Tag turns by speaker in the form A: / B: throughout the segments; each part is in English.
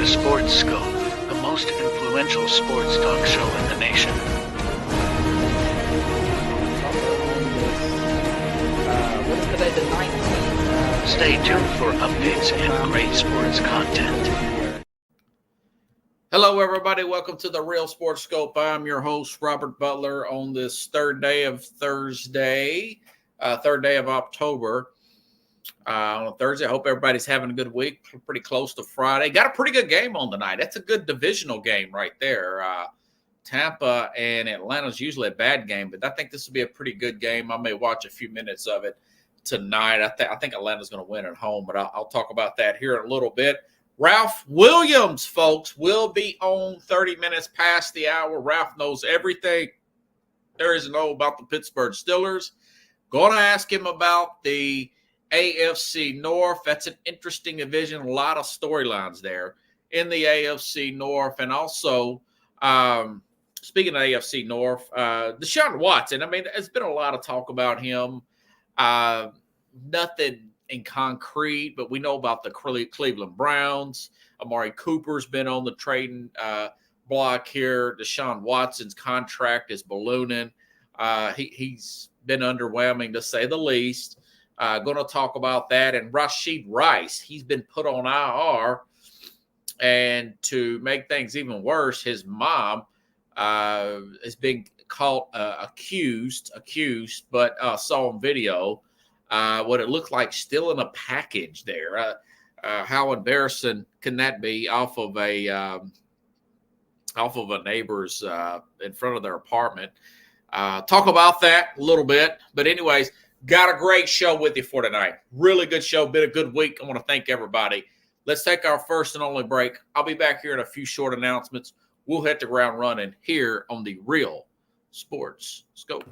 A: to Sports Scope, the most influential sports talk show in the nation.
B: What is today, the 19th?
A: Stay tuned for updates and great sports content.
C: Hello, everybody. Welcome to the Real Sports Scope. I'm your host, Robert Butler, on this third day of October. On Thursday, I hope everybody's having a good week. Pretty close to Friday. Got a pretty good game on tonight. That's a good divisional game right there. Tampa and Atlanta's usually a bad game, but I think this will be a pretty good game. I may watch a few minutes of it tonight. I think Atlanta's going to win at home, but I'll talk about that here in a little bit. Ralph Williams, folks, will be on 30 minutes past the hour. Ralph knows everything there is to know about the Pittsburgh Steelers. Going to ask him about the AFC North. That's an interesting division. A lot of storylines there in the AFC North. And also, speaking of AFC North, Deshaun Watson. I mean, there's been a lot of talk about him. Nothing in concrete, but we know about the Cleveland Browns. Amari Cooper's been on the trading block here. Deshaun Watson's contract is ballooning. He's been underwhelming, to say the least. Going to talk about that. And Rashid Rice, he's been put on IR. And to make things even worse, his mom has been caught accused, but saw on video what it looked like stealing a package there. How embarrassing can that be off of a neighbor's in front of their apartment? Talk about that a little bit. But anyways, got a great show with you for tonight. Really good show. Been a good week. I want to thank everybody. Let's take our first and only break. I'll be back here in a few short announcements. We'll hit the ground running here on the Real Sports Scope.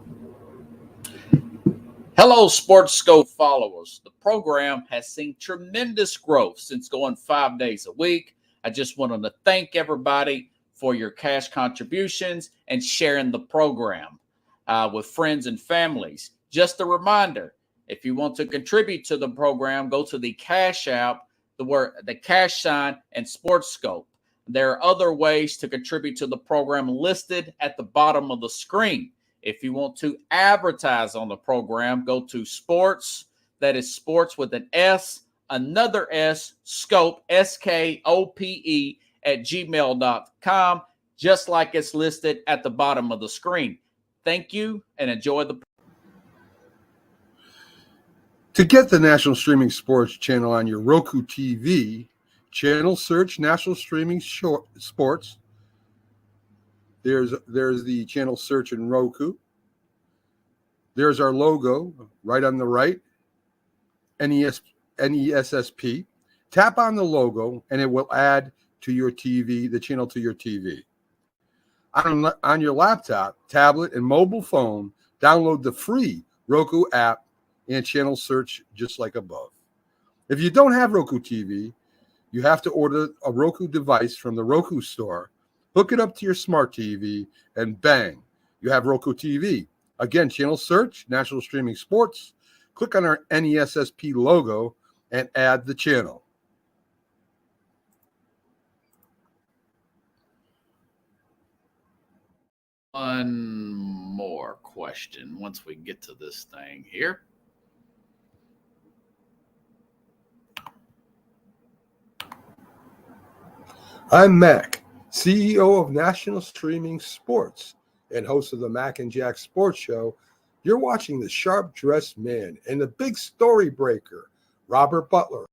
C: Hello, Sports Scope followers. The program has seen tremendous growth since going 5 days a week. I just wanted to thank everybody for your cash contributions and sharing the program with friends and families. Just a reminder, if you want to contribute to the program, go to the Cash App, the cash sign, and Sports Scope. There are other ways to contribute to the program listed at the bottom of the screen. If you want to advertise on the program, go to sports, that is sports with an S, another S, scope, SKOPE, at gmail.com, just like it's listed at the bottom of the screen. Thank you and enjoy the.
D: To get the National Streaming Sports channel on your Roku TV, channel search National Streaming Sports. There's the channel search in Roku. There's our logo right on the right, NESSP. Tap on the logo and it will add to your TV, the channel to your TV. On your laptop, tablet, and mobile phone, download the free Roku app and channel search just like above. If you don't have Roku TV, you have to order a Roku device from the Roku store, hook it up to your smart TV, and bang, you have Roku TV. Again, channel search, National Streaming Sports, click on our NESSP logo, and add the channel.
C: One more question once we get to this thing here.
D: I'm Mac, CEO of National Streaming Sports and host of the Mac and Jack Sports Show. You're watching the sharp-dressed man and the big story breaker, Robert Butler.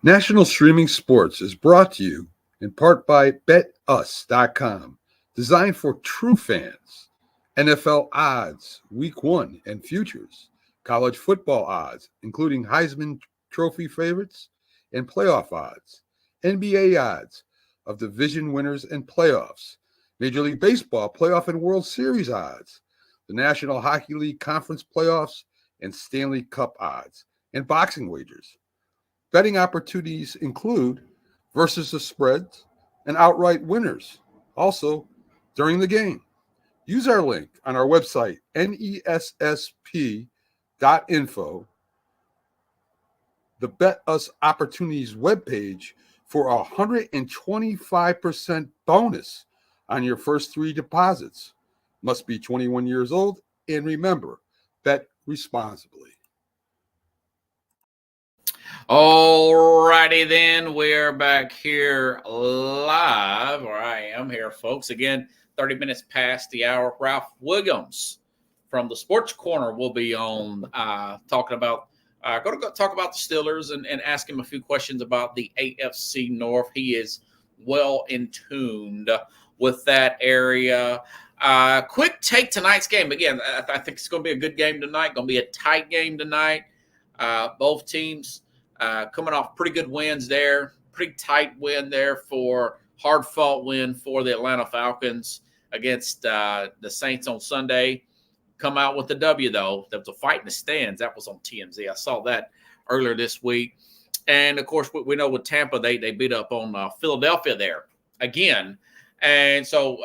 D: National Streaming Sports is brought to you in part by BetUs.com, designed for true fans. NFL odds, Week 1 and futures. College football odds, including Heisman Trophy favorites and playoff odds. NBA odds of division winners and playoffs. Major League Baseball playoff and World Series odds. The National Hockey League Conference playoffs and Stanley Cup odds. And boxing wagers. Betting opportunities include versus the spreads and outright winners. Also, during the game. Use our link on our website, nessp.info, the Bet Us Opportunities webpage for a 125% bonus on your first 3 deposits. Must be 21 years old, and remember, bet responsibly.
C: All righty then, we're back here live, or I am here, folks. Again, 30 minutes past the hour. Ralph Williams from the Sports Corner will be on talking about going to talk about the Steelers and ask him a few questions about the AFC North. He is well in tuned with that area. Quick take tonight's game. Again, I think it's going to be a good game tonight. Going to be a tight game tonight. Both teams coming off pretty good wins there. Pretty tight win there for hard-fought win for the Atlanta Falcons against the Saints on Sunday. Come out with the W, though. There was a fight in the stands. That was on TMZ. I saw that earlier this week. And, of course, we know with Tampa, they beat up on Philadelphia there again. And so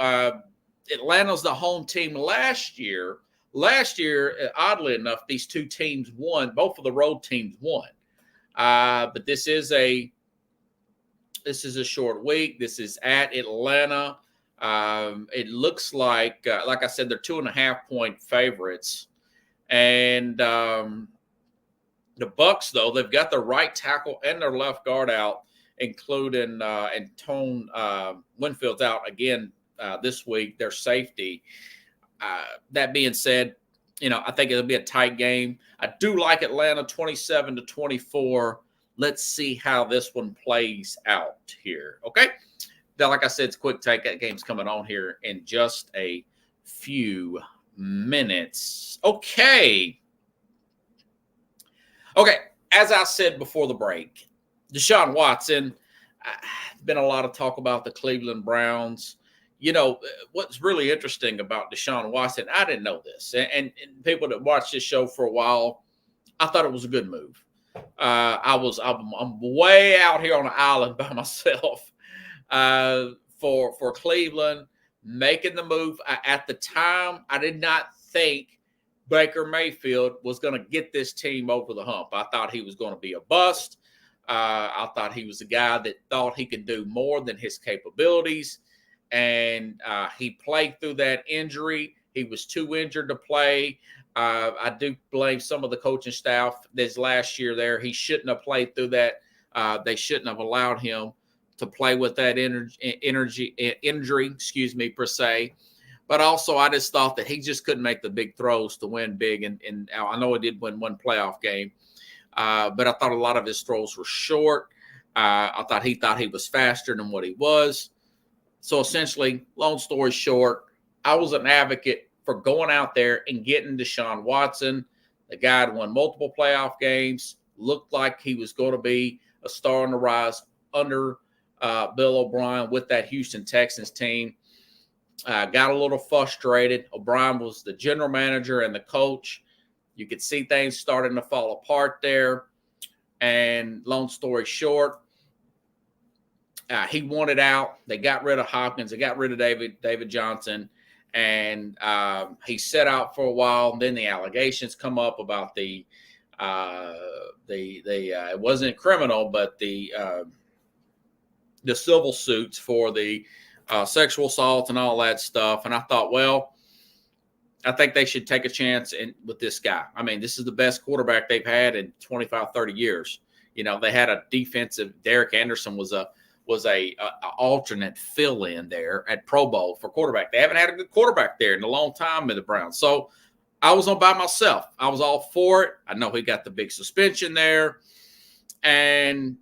C: Atlanta's the home team last year. Last year, oddly enough, these two teams won. Both of the road teams won. But this is a short week. This is at Atlanta. It looks like I said, they're 2.5-point favorites. And the Bucs, though, they've got their right tackle and their left guard out, including Antone Winfield's out again this week, their safety. That being said, I think it'll be a tight game. I do like Atlanta 27-24. Let's see how this one plays out here. Okay. Now, like I said, it's a quick take. That game's coming on here in just a few minutes. Okay. As I said before the break, Deshaun Watson, been a lot of talk about the Cleveland Browns. What's really interesting about Deshaun Watson, I didn't know this, and people that watched this show for a while, I thought it was a good move. I'm way out here on an island by myself for Cleveland making the move. At the time, I did not think Baker Mayfield was going to get this team over the hump. I thought he was going to be a bust. I thought he was a guy that thought he could do more than his capabilities. And he played through that injury. He was too injured to play. I do blame some of the coaching staff this last year there. He shouldn't have played through that. They shouldn't have allowed him to play with that injury, per se. But also, I just thought that he just couldn't make the big throws to win big. And I know he did win one playoff game. But I thought a lot of his throws were short. I thought he was faster than what he was. So essentially, long story short, I was an advocate for going out there and getting Deshaun Watson. The guy had won multiple playoff games, looked like he was going to be a star on the rise under Bill O'Brien with that Houston Texans team. Got a little frustrated. O'Brien was the general manager and the coach. You could see things starting to fall apart there. And long story short, he wanted out. They got rid of Hopkins. They got rid of David Johnson. And he set out for a while. And then the allegations come up about it wasn't criminal, but the civil suits for the sexual assault and all that stuff. And I thought, well, I think they should take a chance with this guy. I mean, this is the best quarterback they've had in 25, 30 years. They had a defensive. Derek Anderson was a alternate fill-in there at Pro Bowl for quarterback. They haven't had a good quarterback there in a long time in the Browns. So I was on by myself. I was all for it. I know he got the big suspension there, and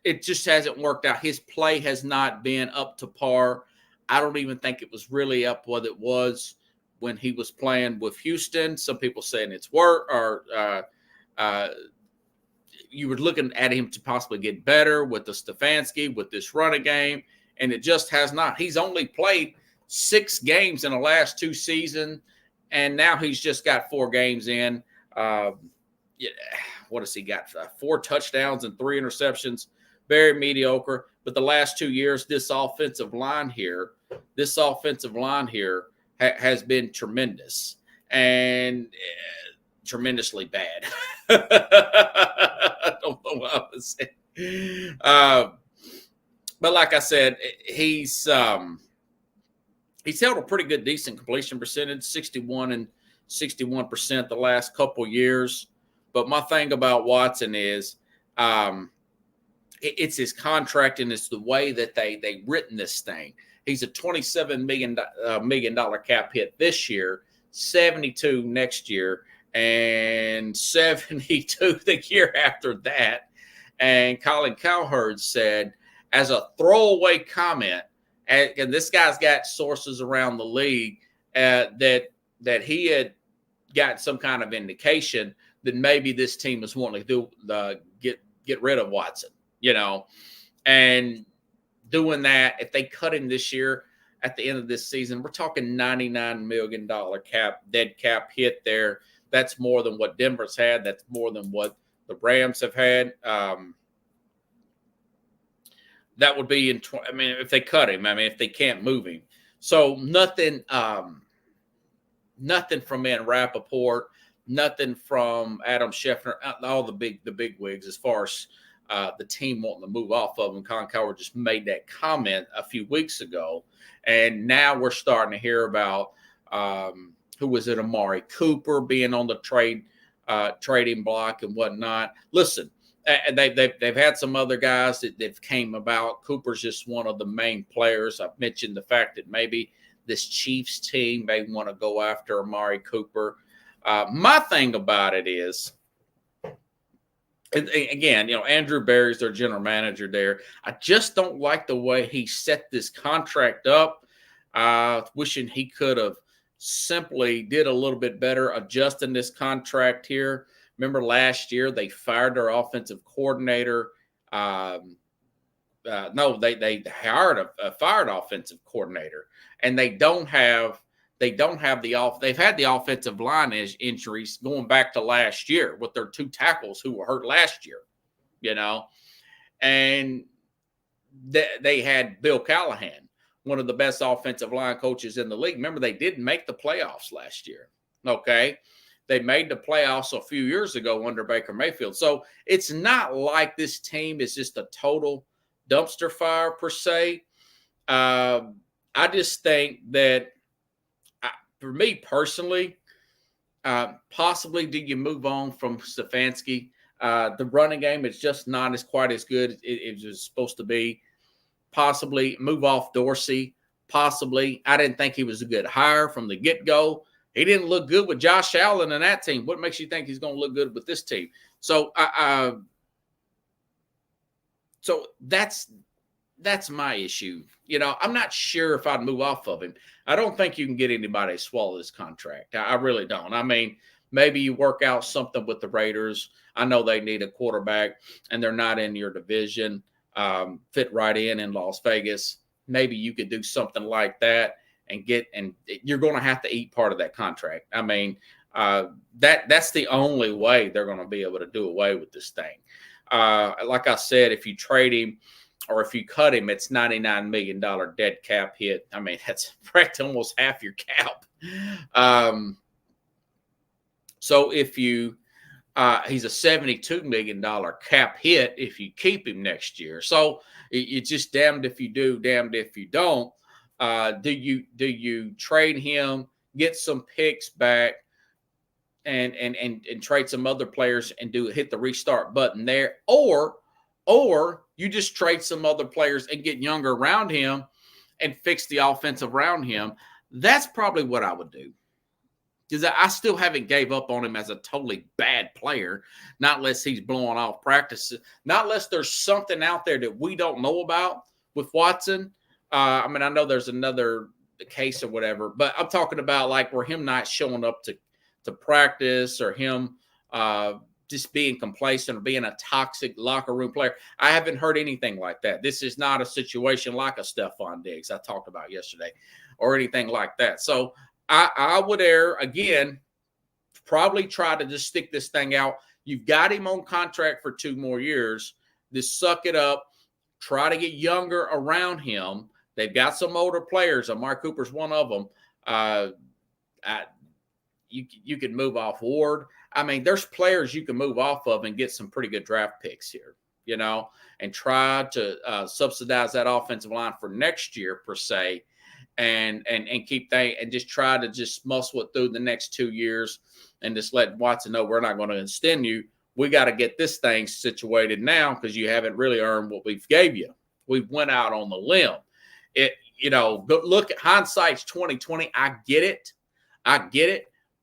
C: it just hasn't worked out. His play has not been up to par. I don't even think it was really up what it was when he was playing with Houston. Some people saying it's work or you were looking at him to possibly get better with the Stefanski, with this running game, and it just has not. He's only played 6 games in the last 2 seasons, and now he's just got 4 games in. What has he got? 4 touchdowns and 3 interceptions. Very mediocre. But the last 2 years, this offensive line here has been tremendous and tremendously bad. don't know what I was saying. But like I said, he's held a pretty good, decent completion percentage, 61 and 61% the last couple years. But my thing about Watson is it's his contract and it's the way that they written this thing. He's a $27 million cap hit this year, 72 next year, and 72 the year after that. And Colin Cowherd said, as a throwaway comment, and this guy's got sources around the league that he had got some kind of indication that maybe this team is wanting to get rid of Watson, and doing that. If they cut him this year at the end of this season, we're talking $99 million dead cap hit there. That's more than what Denver's had. That's more than what the Rams have had. That would be if they cut him, if they can't move him. So nothing from Ian Rappaport, nothing from Adam Schefter, all the big wigs as far as the team wanting to move off of him. Colin Cowherd just made that comment a few weeks ago. And now we're starting to hear about who was it, Amari Cooper being on the trading block and whatnot. Listen, they've had some other guys that came about. Cooper's just one of the main players. I've mentioned the fact that maybe this Chiefs team may want to go after Amari Cooper. My thing about it is, and again, Andrew Berry's their general manager there. I just don't like the way he set this contract up. Wishing he could have simply did a little bit better adjusting this contract here. Remember last year they fired their offensive coordinator. They hired a fired offensive coordinator, and they've had the offensive line injuries going back to last year with their two tackles who were hurt last year, and they had Bill Callahan, one of the best offensive line coaches in the league. Remember, they didn't make the playoffs last year. Okay. They made the playoffs a few years ago under Baker Mayfield. So it's not like this team is just a total dumpster fire per se. I just think that for me personally, possibly do you move on from Stefanski? The running game is just not quite as good as it was supposed to be. Possibly move off Dorsey. Possibly. I didn't think he was a good hire from the get-go. He didn't look good with Josh Allen and that team. What makes you think he's going to look good with this team? So, so that's my issue. I'm not sure if I'd move off of him. I don't think you can get anybody to swallow this contract. I really don't. Maybe you work out something with the Raiders. I know they need a quarterback, and they're not in your division. Fit right in Las Vegas. Maybe you could do something like that and you're going to have to eat part of that contract. That's the only way they're going to be able to do away with this thing. Like I said, if you trade him or if you cut him, it's $99 million dead cap hit. That's practically almost half your cap. So if you he's a $72 million cap hit if you keep him next year. So it's just damned if you do, damned if you don't. Do you trade him, get some picks back, and trade some other players and hit the restart button there, or you just trade some other players and get younger around him and fix the offensive around him? That's probably what I would do. Because I still haven't gave up on him as a totally bad player, not unless he's blowing off practices, not unless there's something out there that we don't know about with Watson. I know there's another case or whatever, but I'm talking about like where him not showing up to practice or him just being complacent or being a toxic locker room player. I haven't heard anything like that. This is not a situation like a Stephon Diggs I talked about yesterday or anything like that. So I would probably try to just stick this thing out. You've got him on contract for 2 more years. Just suck it up. Try to get younger around him. They've got some older players. Amari Cooper's one of them. You could move off Ward. I mean, there's players you can move off of and get some pretty good draft picks here, and try to subsidize that offensive line for next year per se, and keep and just try to just muscle it through the next 2 years and just let Watson know we're not going to extend you. We got to get this thing situated now because you haven't really earned what we've gave you. We went out on the limb. Look at hindsight's 2020. I get it.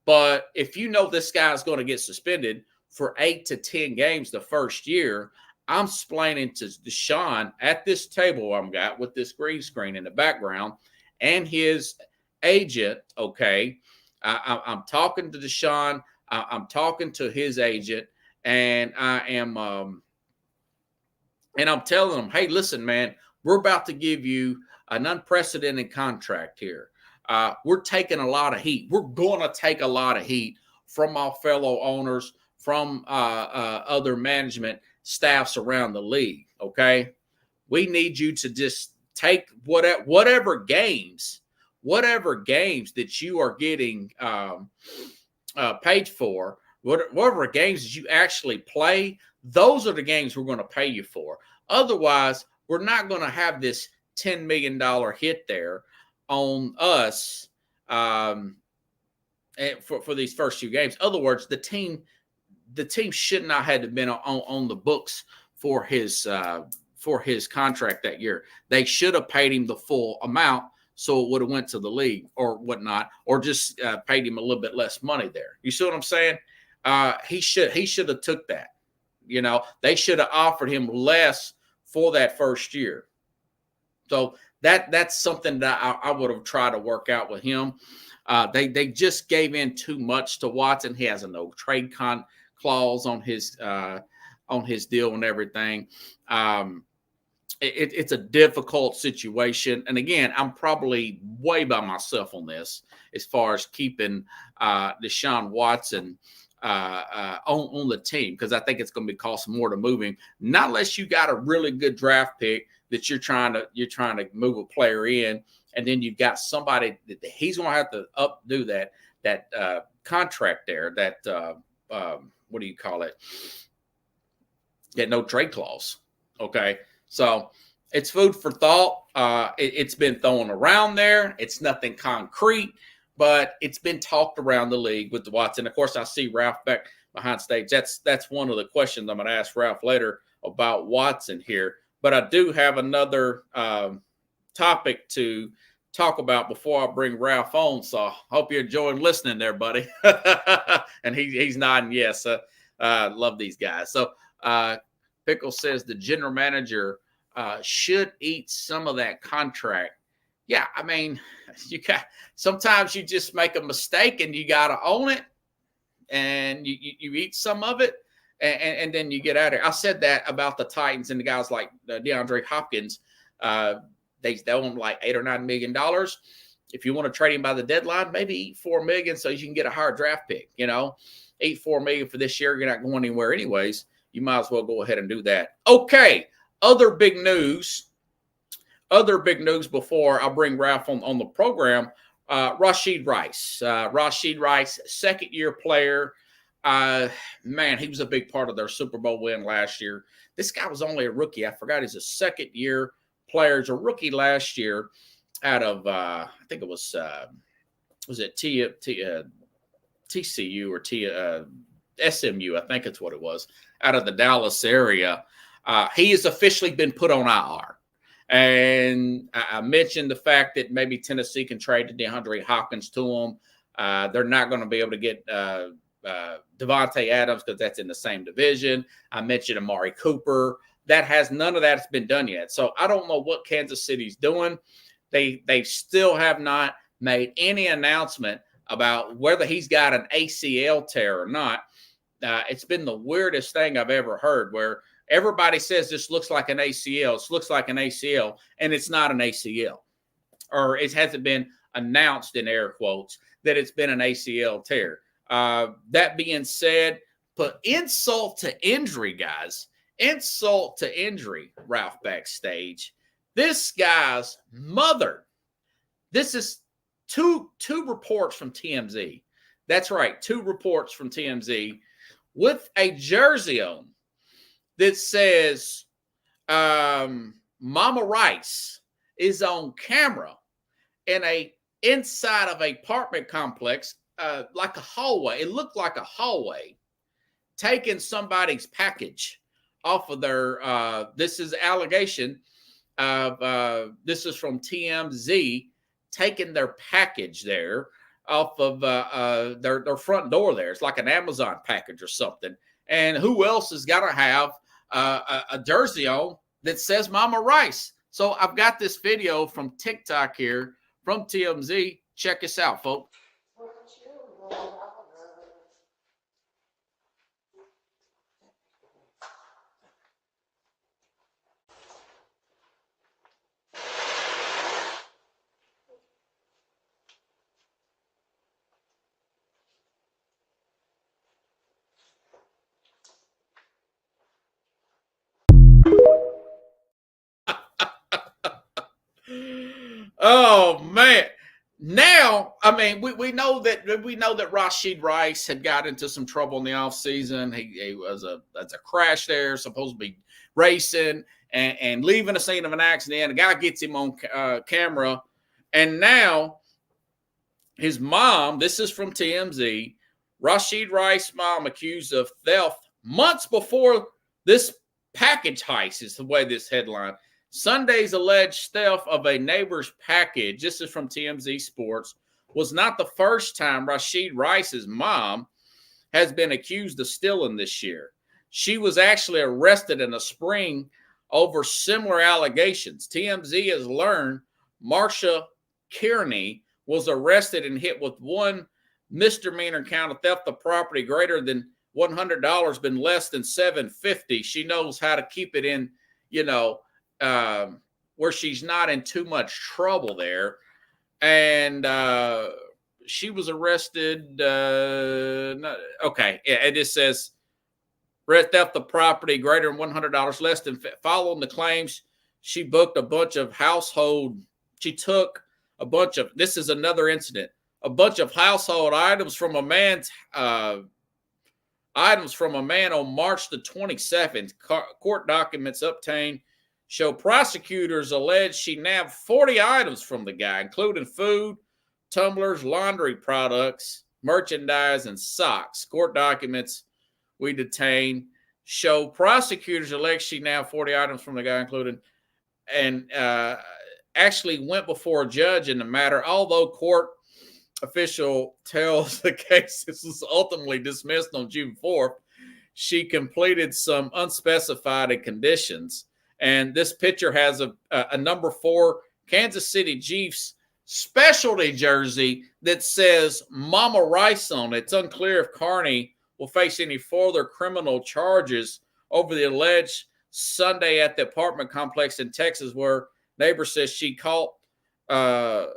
C: But if this guy's going to get suspended for 8 to 10 games the first year, I'm explaining to Deshaun at this table I'm got with this green screen in the background and his agent. Okay, I'm talking to Deshaun. I'm talking to his agent, and I'm telling him, hey, listen, man, we're about to give you an unprecedented contract here. We're taking a lot of heat. We're going to take a lot of heat from our fellow owners, from other management staffs around the league, okay? We need you to just take whatever games that you are getting paid for, whatever games that you actually play, those are the games we're going to pay you for. Otherwise, we're not going to have this $10 million hit there on us for these first 2 games. In other words, the team should not have been on the books for his contract that year. They should have paid him the full amount, so it would have went to the league or whatnot, or just paid him a little bit less money there. You see what I'm saying? He should have took that. They should have offered him less for that first year. So that's something that I would have tried to work out with him. They just gave in too much to Watson. He has a no trade clause on his deal and everything. It's a difficult situation. And again, I'm probably way by myself on this as far as keeping Deshaun Watson on the team, because I think it's going to be cost more to move him, not unless you got a really good draft pick that you're trying to move a player in, and then you've got somebody that he's going to have to updo that contract there, that what do you call it? Get no trade clause. Okay, so it's food for thought. It's been thrown around there. It's nothing concrete, but it's been talked around the league with the Watson. Of course, I see Ralph back behind stage. That's one of the questions I'm going to ask Ralph later about Watson here. But I do have another topic to talk about before I bring Ralph on. So I hope you're enjoying listening there, buddy. And he's nodding yes. Love these guys. So Pickle says the general manager should eat some of that contract. Yeah, I mean, sometimes you just make a mistake and you got to own it, and you eat some of it, and then you get out of here. I said that about the Titans and the guys like DeAndre Hopkins. They own like $8 or $9 million. If you want to trade him by the deadline, maybe eat $4 million so you can get a higher draft pick. Eat $4 million for this year. You're not going anywhere anyways. You might as well go ahead and do that. Okay, other big news before I bring Ralph on the program. Rashid Rice. Rashid Rice, second-year player. Man, he was a big part of their Super Bowl win last year. This guy was only a rookie. I forgot he's a second-year player. He's a rookie last year out of, I think it was it TCU or SMU? I think it's what it was, out of the Dallas area. He has officially been put on IR. And I mentioned the fact that maybe Tennessee can trade to DeAndre Hopkins to him. They're not going to be able to get Devontae Adams because that's in the same division. I mentioned Amari Cooper. None of that's been done yet. So I don't know what Kansas City's doing. They still have not made any announcement about whether he's got an ACL tear or not. It's been the weirdest thing I've ever heard, where everybody says this looks like an ACL. This looks like an ACL, and it's not an ACL. Or it hasn't been announced, in air quotes, that it's been an ACL tear. That being said, put insult to injury, guys. Insult to injury, Ralph backstage. This guy's mother. This is two reports from TMZ. That's right. 2 reports from TMZ with a jersey on that says Mama Rice is on camera in a inside of a apartment complex, like a hallway. It looked like a hallway, taking somebody's package off of their. This is allegation of. This is from TMZ, taking their package there off of their front door. There, it's like an Amazon package or something. And who else has got to have a jersey on that says Mama Rice? So I've got this video from TikTok here from TMZ. Check this out, folks. Oh man. Now, I mean, we know that Rashid Rice had got into some trouble in the offseason. He was a crash there, supposed to be racing and leaving the scene of an accident. A guy gets him on camera, and now his mom, this is from TMZ, Rashid Rice's mom accused of theft months before this package heist is the way this headline. Sunday's alleged theft of a neighbor's package, this is from TMZ Sports, was not the first time Rashid Rice's mom has been accused of stealing this year. She was actually arrested in the spring over similar allegations. TMZ has learned Marsha Kearney was arrested and hit with one misdemeanor count of theft of property greater than $100, been less than $750. She knows how to keep it in, where she's not in too much trouble there. And she was arrested. Okay. It just says theft of property greater than $100, less than. Following the claims, she booked a bunch of household. She took a bunch of, this is another incident, a bunch of household items from a man on March the 27th. Court documents obtained show prosecutors allege she nabbed 40 items from the guy, including food, tumblers, laundry products, merchandise, and socks. Court documents we detained show prosecutors allege she nabbed 40 items from the guy, including, and actually went before a judge in the matter. Although court official tells the case this was ultimately dismissed on June 4th, she completed some unspecified conditions. And this picture has a number 4 Kansas City Chiefs specialty jersey that says Mama Rice on it. It's unclear if Kearney will face any further criminal charges over the alleged Sunday at the apartment complex in Texas, where neighbor says she caught her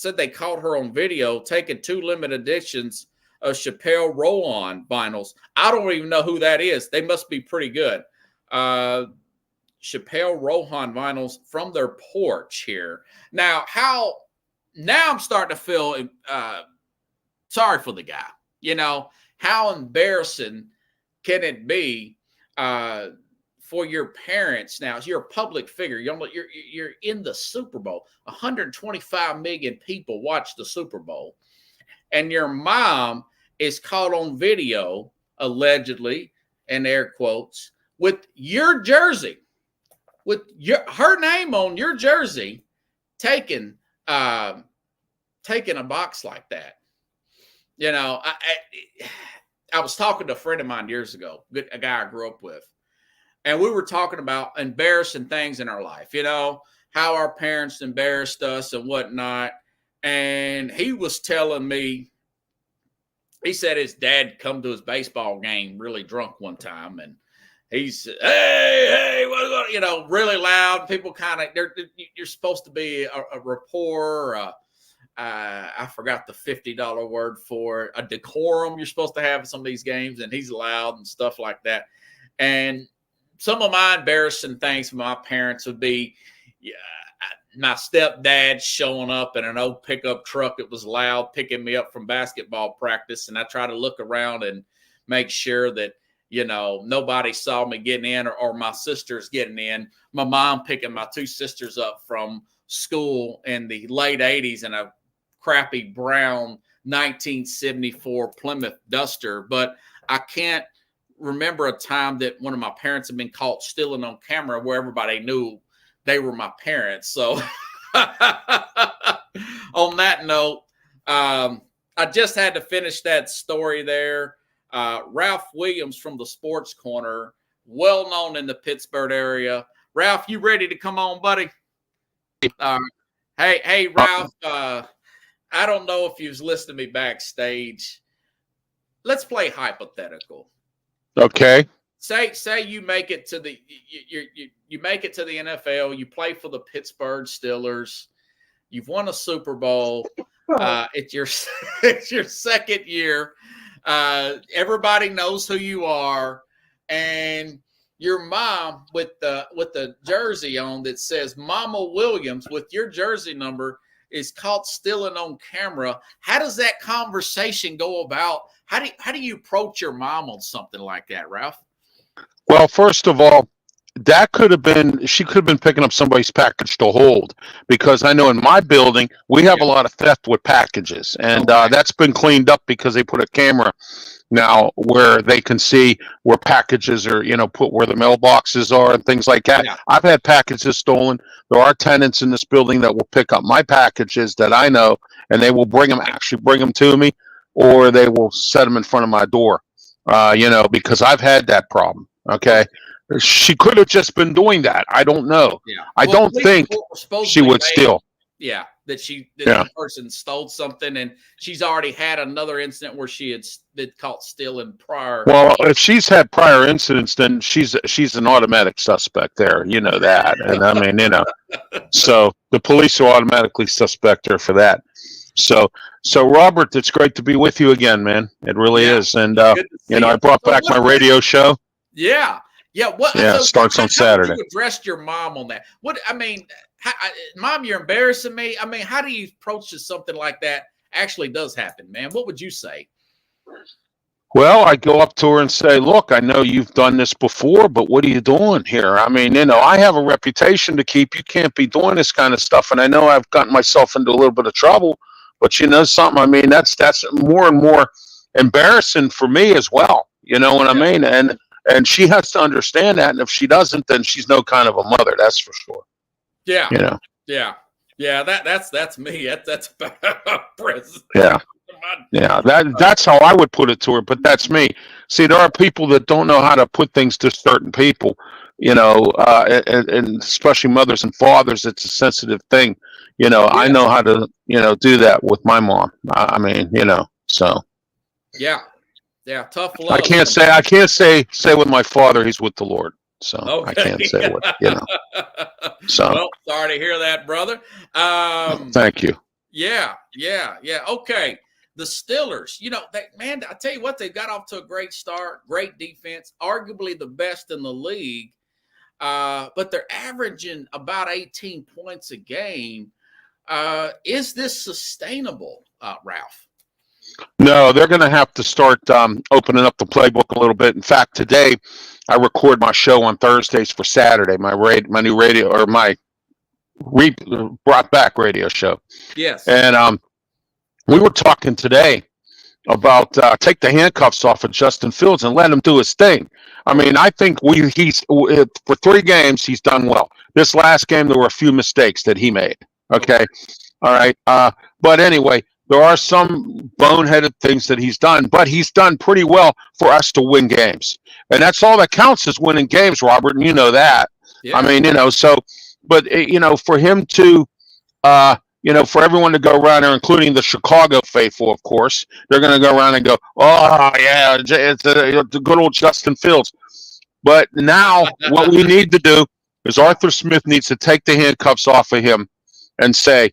C: on video taking 2 limited editions of Chappelle Roll-On vinyls. I don't even know who that is. They must be pretty good. Chappelle Roll-On vinyls from their porch here. Now I'm starting to feel sorry for the guy. How embarrassing can it be for your parents? Now, you're a public figure. You're in the Super Bowl. 125 million people watch the Super Bowl, and your mom is caught on video, allegedly, in air quotes, with your jersey, with her name on your jersey, taking a box like that. I was talking to a friend of mine years ago, a guy I grew up with, and we were talking about embarrassing things in our life, how our parents embarrassed us and whatnot. And he was telling me, he said his dad come to his baseball game really drunk one time, and he's, hey, what, really loud. People kind of, you're supposed to be a rapport, I forgot the $50 word for it, a decorum you're supposed to have in some of these games, and he's loud and stuff like that. And some of my embarrassing things from my parents would be, my stepdad showing up in an old pickup truck. It was loud, picking me up from basketball practice. And I try to look around and make sure that, nobody saw me getting in or my sisters getting in. My mom picking my two sisters up from school in the late 80s in a crappy brown 1974 Plymouth Duster. But I can't remember a time that one of my parents had been caught stealing on camera where everybody knew they were my parents. So on that note, I just had to finish that story there. Ralph Williams from the Sports Corner, well known in the Pittsburgh area. Ralph, you ready to come on, buddy? Hey, Ralph. I don't know if you was listening to me backstage. Let's play hypothetical.
E: Okay.
C: Say you make it to the you make it to the NFL. You play for the Pittsburgh Steelers. You've won a Super Bowl. It's your second year. Everybody knows who you are, and your mom with the jersey on that says Mama Williams with your jersey number is caught stealing on camera. How does that conversation go about? How do you approach your mom on something like that, Ralph?
E: Well, first of all, she could have been picking up somebody's package to hold, because I know in my building we have a lot of theft with packages, and that's been cleaned up because they put a camera now where they can see where packages are, put where the mailboxes are and things like that. Yeah. I've had packages stolen. There are tenants in this building that will pick up my packages that I know, and they will bring them to me, or they will set them in front of my door, because I've had that problem. Okay. She could have just been doing that. I don't know. Yeah. I don't think she would steal.
C: Yeah. The person stole something, and she's already had another incident where she had been caught stealing prior.
E: Well, if she's had prior incidents, then she's an automatic suspect there. You know that. And I mean, so the police will automatically suspect her for that. So Robert, it's great to be with you again, man. It really is. And, I brought back my radio show.
C: Yeah. Yeah.
E: It starts on Saturday.
C: How you addressed your mom on that? Mom, you're embarrassing me. I mean, how do you approach something like that actually does happen, man? What would you say?
E: Well, I go up to her and say, look, I know you've done this before, but what are you doing here? I mean, I have a reputation to keep. You can't be doing this kind of stuff. And I know I've gotten myself into a little bit of trouble, but something, I mean, that's more and more embarrassing for me as well. You know what I mean? And she has to understand that. And if she doesn't, then she's no kind of a mother. That's for sure.
C: Yeah. Yeah. Yeah. That's me. That's president.
E: Yeah. Yeah. That's how I would put it to her, but that's me. See, there are people that don't know how to put things to certain people, and especially mothers and fathers. It's a sensitive thing. I know how to, do that with my mom. I mean, so. Yeah.
C: Yeah, tough love.
E: I can't say with my father he's with the Lord. So okay. I can't say what, So
C: well, sorry to hear that, brother.
E: Thank you.
C: Yeah. Okay. The Steelers, I tell you what, they got off to a great start, great defense, arguably the best in the league. But they're averaging about 18 points a game. Is this sustainable, Ralph?
E: No, they're going to have to start opening up the playbook a little bit. In fact, today I record my show on Thursdays for Saturday, my new radio, or my brought back radio show.
C: Yes.
E: And we were talking today about take the handcuffs off of Justin Fields and let him do his thing. I mean, I think he's for 3 games he's done well. This last game there were a few mistakes that he made. Okay. All right. But anyway, there are some boneheaded things that he's done, but he's done pretty well for us to win games. And that's all that counts, is winning games, Robert, and you know that. Yeah. I mean, but for him to, for everyone to go around there, including the Chicago faithful, of course, they're going to go around and go, oh, yeah, it's the good old Justin Fields. But now what we need to do is Arthur Smith needs to take the handcuffs off of him and say,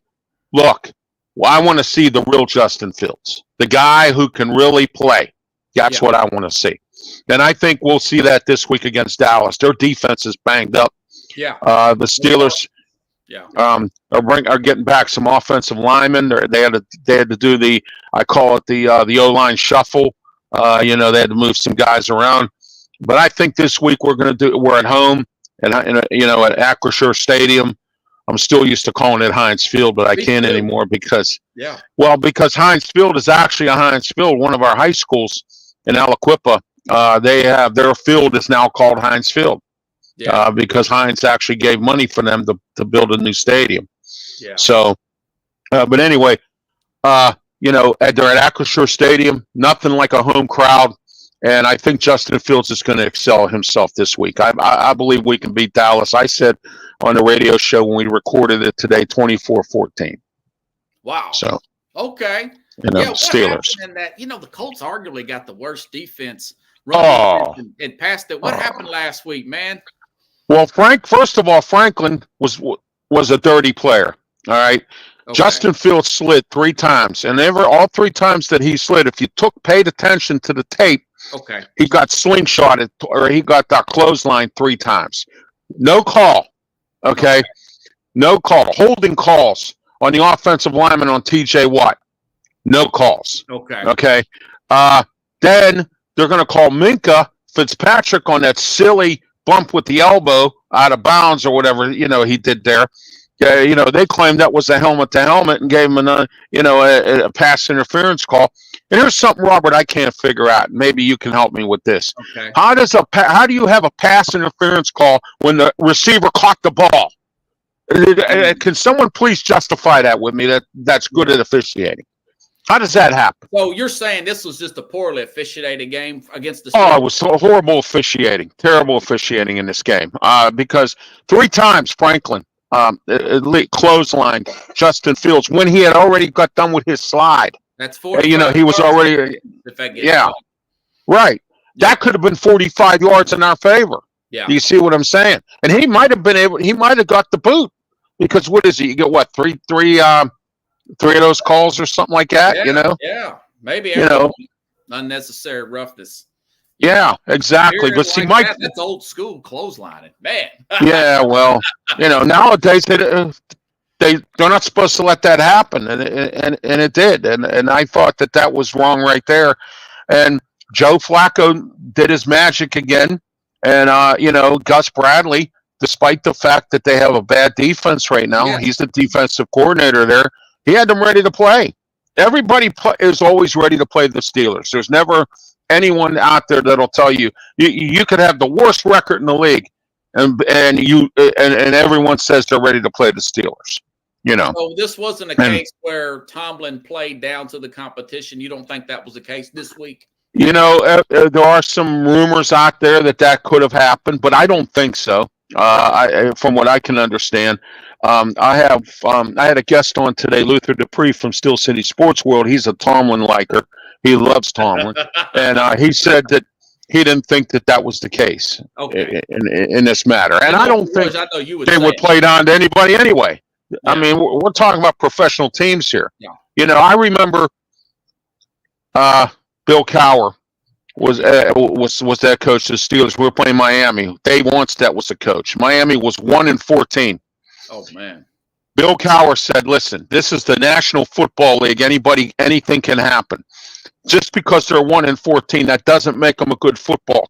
E: look, well, I want to see the real Justin Fields, the guy who can really play. That's what I want to see. And I think we'll see that this week against Dallas. Their defense is banged up.
C: Yeah.
E: The Steelers, are getting back some offensive linemen. They had to do I call it the O-line shuffle. They had to move some guys around. But I think this week we're at home and at Acrisure Stadium. I'm still used to calling it Heinz Field, but I can't anymore because Heinz Field is actually a Heinz Field. One of our high schools in Aliquippa, they have their field is now called Heinz Field because Heinz actually gave money for them to build a new stadium. Yeah. So, but anyway, they're at Acrisure Stadium, nothing like a home crowd. And I think Justin Fields is going to excel himself this week. I believe we can beat Dallas. I said on the radio show when we recorded it today, 24-14.
C: Wow.
E: So
C: okay.
E: Steelers.
C: And that the Colts arguably got the worst defense. And passed it. What happened last week, man?
E: Well, first of all, Franklin was a dirty player. All right. Okay. Justin Fields slid 3 times, and all 3 times that he slid, if you paid attention to the tape, he got slingshotted or he got that clothesline 3 times. No call. Okay. No call. Holding calls on the offensive lineman on TJ Watt. No calls. Okay. Then they're going to call Minka Fitzpatrick on that silly bump with the elbow out of bounds or whatever, he did there. Yeah, they claimed that was a helmet to helmet and gave him a pass interference call. And here's something, Robert, I can't figure out. Maybe you can help me with this.
C: Okay.
E: How do you have a pass interference call when the receiver caught the ball? Can someone please justify that with me? That's good at officiating. How does that happen?
C: So you're saying this was just a poorly officiated game against the Steelers?
E: Oh, it was so horrible officiating, terrible officiating in this game. Because 3 times Franklin clothesline Justin Fields when he had already got done with his slide.
C: That's 4.
E: He was already. Right. That could have been 45 yards in our favor.
C: Yeah.
E: Do you see what I'm saying? And he might have got the boot because what is he? You get what 3 of those calls or something like that.
C: Yeah. Maybe. Unnecessary roughness.
E: Yeah, exactly. But see, Mike,
C: that's old school clotheslining, man.
E: Yeah, well, nowadays they're not supposed to let that happen, and it did, and I thought that was wrong right there. And Joe Flacco did his magic again, and Gus Bradley, despite the fact that they have a bad defense right now, he's the defensive coordinator there. He had them ready to play. Everybody is always ready to play the Steelers. There's never anyone out there that'll tell you could have the worst record in the league, and everyone says they're ready to play the Steelers.
C: So this wasn't a case where Tomlin played down to the competition. You don't think that was the case this week?
E: There are some rumors out there that could have happened, but I don't think so. From what I can understand, I had a guest on today, Luther Dupree from Steel City Sports World. He's a Tomlin liker. He loves Tomlin, and he said that he didn't think that was the case in this matter. And I don't think they would play down to anybody anyway. Yeah. I mean, we're talking about professional teams here. Yeah. I remember Bill Cowher was that coach of the Steelers. We were playing Miami. Dave Onstead was the coach. Miami was 1-14.
C: Oh man.
E: Bill Cowher said, "Listen, this is the National Football League. Anything can happen. Just because they're 1-14, that doesn't make them a good football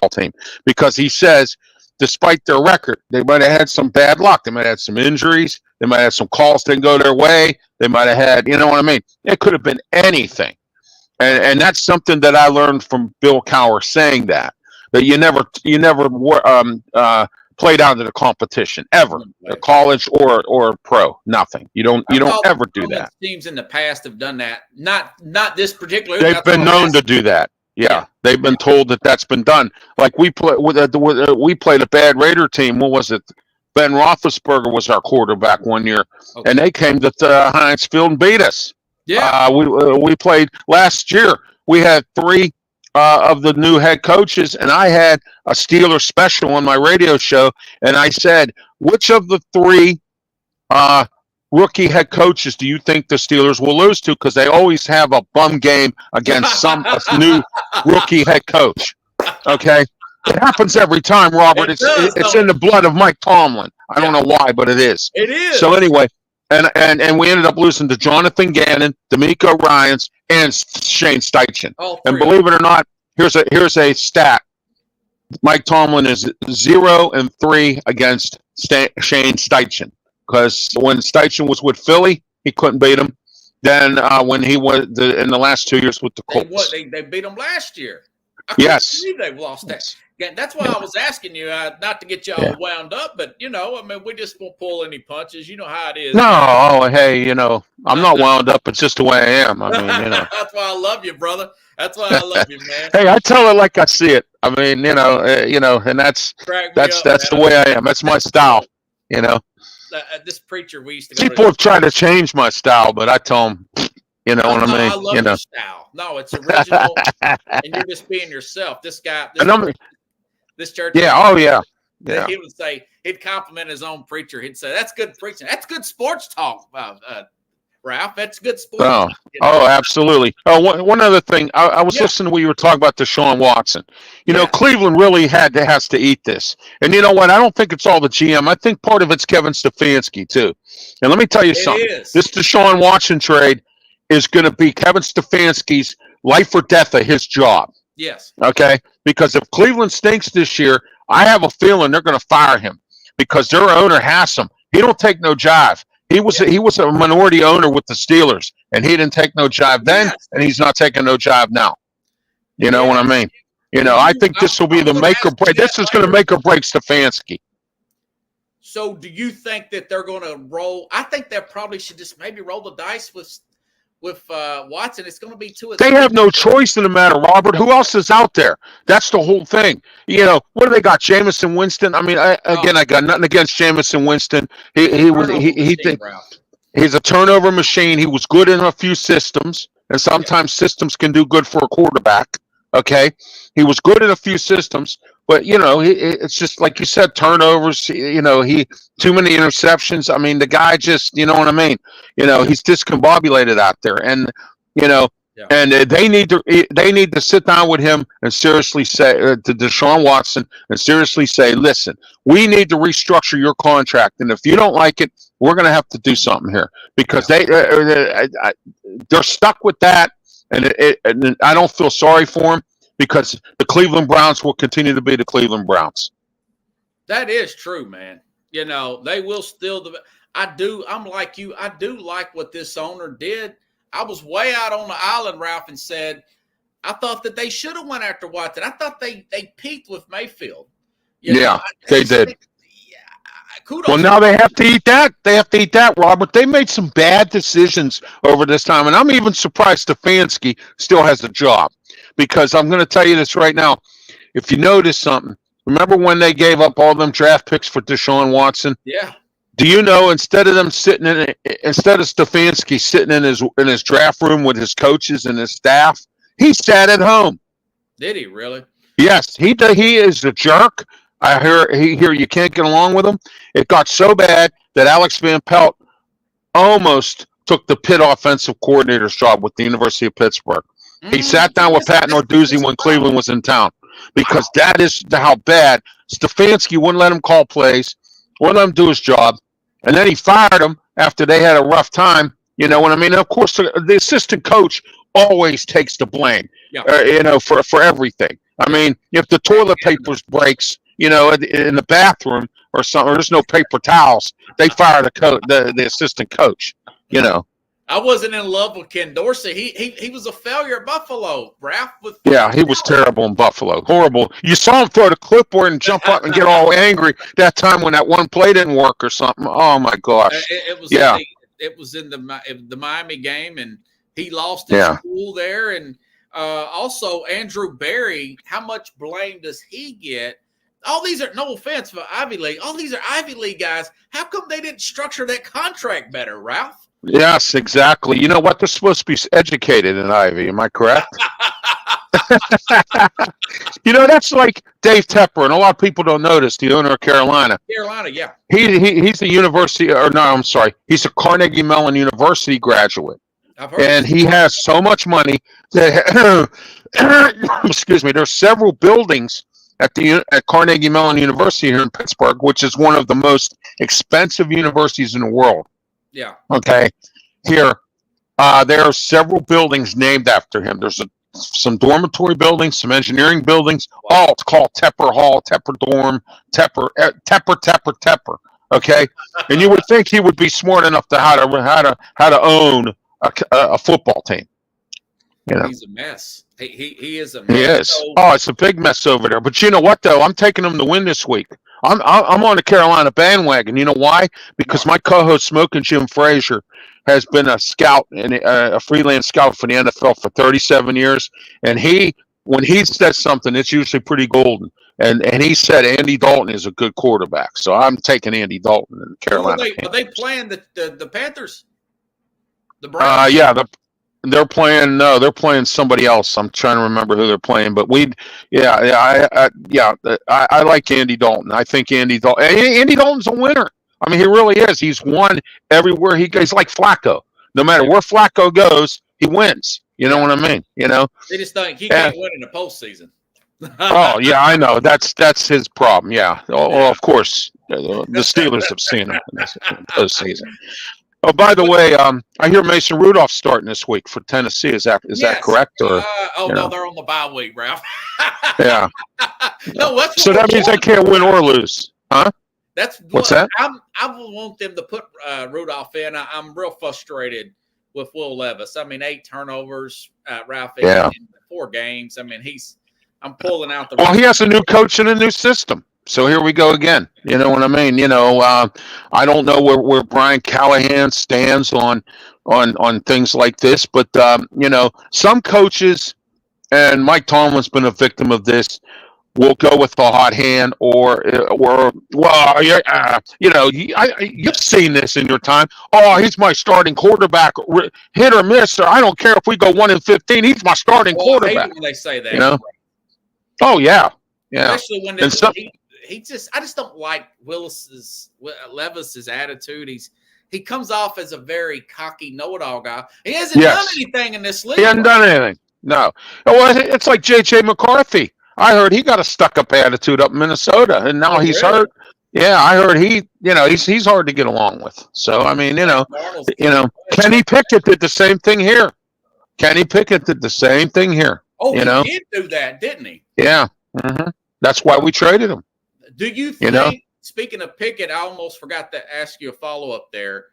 E: team. Because he says, despite their record, they might have had some bad luck. They might have had some injuries. They might have some calls didn't go their way. They might have had, you know what I mean? It could have been anything. And that's something that I learned from Bill Cowher saying that you never play down to the competition ever, college or pro. Nothing. You don't ever do that.
C: Teams in the past have done that. Not this particular.
E: They've been known to do that. Yeah, they've been told that's been done. Like we played a bad Raider team. What was it? Ben Roethlisberger was our quarterback one year, and they came to Heinz Field and beat us.
C: Yeah,
E: we played last year. We had 3 of the new head coaches, and I had a Steelers special on my radio show, and I said, which of the 3 rookie head coaches do you think the Steelers will lose to? Because they always have a bum game against some new rookie head coach. Okay, It happens every time, Robert.
C: It does,
E: It's
C: don't
E: in the blood of Mike Tomlin. I don't know why, but it is.
C: It is.
E: So anyway, and we ended up losing to Jonathan Gannon, D'Amico Ryans, and Shane Steichen.
C: All
E: And
C: three.
E: believe it or not, here's a stat. Mike Tomlin is 0-3 against Shane Steichen, because when Steichen was with Philly, he couldn't beat him. Then when he was in the last 2 years with the Colts,
C: they beat them last year. I
E: yes,
C: couldn't believe they lost that. Yeah, that's why I was asking you, not to get you all wound up, but we just won't pull any punches. You know how it is.
E: No, hey, I'm not wound up. It's just the way I am. I mean,
C: That's why I love you, brother. That's why I love you, man.
E: Hey, I tell it like I see it. I mean, and that's the way I am. That's my style.
C: This preacher we used to.
E: People have tried to change my style, but I tell them, what I mean.
C: I love your style. No, it's original, and you're just being yourself. This guy, this church.
E: Yeah. Oh, yeah.
C: He would say, he'd compliment his own preacher. He'd say, "That's good preaching. That's good sports talk, Ralph. That's good sports."
E: Oh, absolutely. Oh, one other thing. I was listening to what you were talking about Deshaun Watson. Cleveland really has to eat this. And you know what? I don't think it's all the GM. I think part of it's Kevin Stefanski, too. And let me tell you something. This Deshaun Watson trade is going to be Kevin Stefanski's life or death of his job.
C: Yes.
E: Okay? Because if Cleveland stinks this year, I have a feeling they're going to fire him because their owner has him. He don't take no jive. He was a minority owner with the Steelers, and he didn't take no jive then, and he's not taking no jive now. You know what I mean? I think this will be the make or break. This is going to make or break Stefanski.
C: So do you think that they're going to roll? I think they probably should just maybe roll the dice with Watson. It's going to be two.
E: They have no choice in the matter, Robert. Who else is out there? That's the whole thing. What do they got? Jameson Winston. I mean, I got nothing against Jameson Winston. He's a turnover machine. He was good in a few systems, and sometimes systems can do good for a quarterback. Okay, he was good in a few systems, but it's just like you said, turnovers. He too many interceptions. I mean, the guy just, you know what I mean. He's discombobulated out there, and and they need to sit down with him and seriously say to Deshaun Watson and seriously say, listen, we need to restructure your contract, and if you don't like it, we're going to have to do something here because they're stuck with that. And I don't feel sorry for him because the Cleveland Browns will continue to be the Cleveland Browns.
C: That is true, man. They will still. I'm like you. I do like what this owner did. I was way out on the island, Ralph, and said, I thought that they should have went after Watson. I thought they peaked with Mayfield.
E: They did.
C: Kudos.
E: Well, now they have to eat that. They have to eat that, Robert. They made some bad decisions over this time, and I'm even surprised Stefanski still has a job because I'm going to tell you this right now. If you notice something, remember when they gave up all them draft picks for Deshaun Watson?
C: Yeah.
E: Do you know instead of Stefanski sitting in his draft room with his coaches and his staff, he sat at home.
C: Did he really?
E: Yes, he is a jerk. I hear you can't get along with him. It got so bad that Alex Van Pelt almost took the Pitt offensive coordinator's job with the University of Pittsburgh. He sat down with Pat Narduzzi when Cleveland was in town because that is how bad Stefanski wouldn't let him call plays, wouldn't let him do his job, and then he fired him after they had a rough time. You know what I mean? And of course, the assistant coach always takes the blame, for everything. I mean, if the toilet paper breaks, in the bathroom or something, or there's no paper towels, they fire the assistant coach.
C: I wasn't in love with Ken Dorsey. He was a failure at Buffalo, Ralph.
E: He was terrible in Buffalo. Horrible. You saw him throw the clipboard and jump up and get all angry that time when that one play didn't work or something. Oh my gosh!
C: It was in the Miami game, and he lost his cool there. And also Andrew Berry, how much blame does he get? All these are, no offense for Ivy League, all these are Ivy League guys. How come they didn't structure that contract better, Ralph?
E: Yes, exactly. You know what? They're supposed to be educated in Ivy. Am I correct? That's like Dave Tepper, and a lot of people don't notice, the owner of Carolina.
C: Carolina, yeah.
E: He's a university, or no, I'm sorry. He's a Carnegie Mellon University graduate. And he has so much money that, excuse me, there's several buildings at Carnegie Mellon University here in Pittsburgh, which is one of the most expensive universities in the world.
C: Yeah.
E: Okay, here there are several buildings named after him. There's some dormitory buildings, some engineering buildings. All it's called Tepper Hall, Tepper Dorm, Tepper. Okay, and you would think he would be smart enough to how to own a football team. You know?
C: He's a mess. He is a mess.
E: He is.
C: So,
E: Oh, it's a big mess over there. But you know what, though? I'm taking them to win this week. I'm on the Carolina bandwagon. You know why? Because my co-host, Smoking Jim Frazier, has been a scout and a freelance scout for the NFL for 37 years. And when he says something, it's usually pretty golden. And he said Andy Dalton is a good quarterback. So I'm taking Andy Dalton in Carolina.
C: are they playing the Panthers? The Browns?
E: Yeah, they're playing. No, they're playing somebody else. I'm trying to remember who they're playing, but I like Andy Dalton. I think Andy Dalton's a winner. I mean, he really is. He's won everywhere he goes. He's like Flacco. No matter where Flacco goes, he wins. You know what I mean? You know.
C: They just think he can't win in the postseason.
E: Oh yeah, I know. That's his problem. Yeah. Oh, of course, the Steelers have seen him in the postseason. Oh, by the way, I hear Mason Rudolph's starting this week for Tennessee. Is that correct? Or
C: no, they're on the bye week, Ralph.
E: Yeah.
C: No, that's
E: so that means they can't win or lose, huh?
C: That's
E: what's that?
C: I want them to put Rudolph in. I'm real frustrated with Will Levis. I mean, 8 turnovers, Ralph. In 4 games. I mean, I'm pulling out the.
E: Well, he has a new coach and a new system. So here we go again. You know what I mean? You know, I don't know where Brian Callahan stands on things like this, but you know, some coaches, and Mike Tomlin's been a victim of this, will go with the hot hand or well, you know, you've seen this in your time. Oh, he's my starting quarterback, hit or miss, or I don't care if we go 1-15. He's my starting quarterback.
C: I hate when they say that.
E: You know? Oh yeah.
C: Especially when I just don't like Levis's attitude. He comes off as a very cocky know-it-all guy. He hasn't done anything in this league.
E: He hasn't done anything. No. Well, it's like J.J. McCarthy. I heard he got a stuck-up attitude up in Minnesota, and now he's hurt. Yeah, I heard he's hard to get along with. So I mean, you know, Kenny Pickett did the same thing here.
C: Oh,
E: you know?
C: He did do that, didn't he?
E: Yeah. Mm-hmm. That's why we traded him.
C: Do you think, speaking of Pickett, I almost forgot to ask you a follow-up there.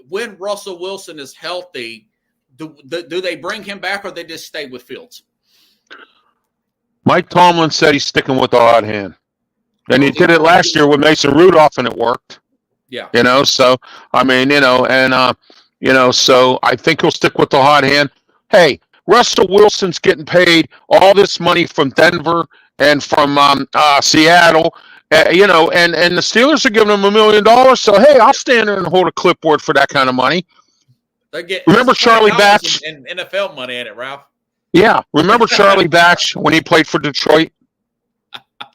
C: When Russell Wilson is healthy, do they bring him back or they just stay with Fields?
E: Mike Tomlin said he's sticking with the hot hand. And he did it last year with Mason Rudolph, and it worked.
C: Yeah.
E: You know, so, I mean, you know, and, you know, so I think he'll stick with the hot hand. Hey, Russell Wilson's getting paid all this money from Denver and from Seattle, you know, and the Steelers are giving him $1 million. So, hey, I'll stand there and hold a clipboard for that kind of money. Remember Charlie Batch?
C: And NFL money in it, Ralph.
E: Yeah. Remember Charlie Batch when he played for Detroit?